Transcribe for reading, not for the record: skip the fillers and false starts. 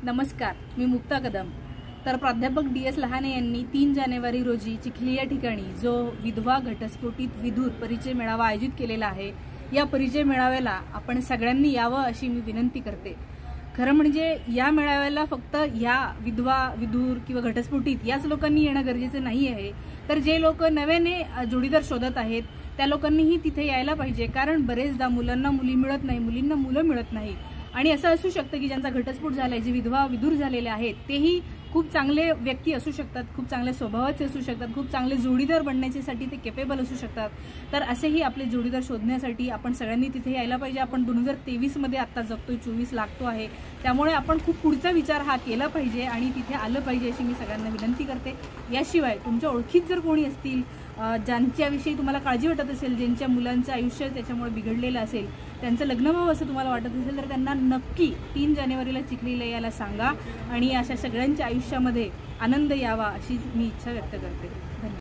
नमस्कार, मी मुक्ता कदम। तर प्राध्यापक DS लहाने यांनी 3 जानेवारी रोजी चिखली या ठिकाणी जो विधवा घटस्फोटित विधूर परिचय मेळावा आयोजित केलेला आहे, या परिचय मेळाव्याला आपण सगळ्यांनी यावं अशी मी विनंती करते। खरं म्हणजे या मेळाव्याला फक्त या विधवा विधूर किंवा घटस्फोटित याच लोकांनी येणं गरजेचं नाही आहे, तर जे लोक नव्याने जोडीदार शोधत आहेत त्या लोकांनीही तिथे यायला पाहिजे। कारण बरेचदा मुलांना मुली मिळत नाही, मुलींना मुलं मिळत नाही आणि असं असू शकतं की ज्यांचा घटस्फोट झालाय, जे विधवा विधूर झालेले आहेत तेही खूप चांगले व्यक्ती असू शकतात, खूप चांगल्या स्वभावाचे असू शकतात, खूप चांगले जोडीदार बनण्यासाठी ते केपेबल असू शकतात। तर असेही आपले जोडीदार शोधण्यासाठी आपण सगळ्यांनी तिथे यायला पाहिजे। आपण 2023 मध्ये आता जगतोय, 24 लागतो आहे, त्यामुळे आपण खूप पुढचा विचार हा केला पाहिजे आणि तिथे आलं पाहिजे अशी मी सगळ्यांना विनंती करते। याशिवाय तुमच्या ओळखीत जर कोणी असतील ज्यांच्याविषयी तुम्हाला काळजी वाटत असेल, ज्यांच्या मुलांचं आयुष्य त्याच्यामुळे बिघडलेलं असेल, त्यांचं लग्न व्हावं असं तुम्हाला वाटत असेल, तर त्यांना नक्की 3 जानेवारीला चिखलीला यायला सांगा आणि अशा सगळ्यांच्या आयुष्यामध्ये आनंद यावा अशी मी इच्छा व्यक्त करते। धन्यवाद।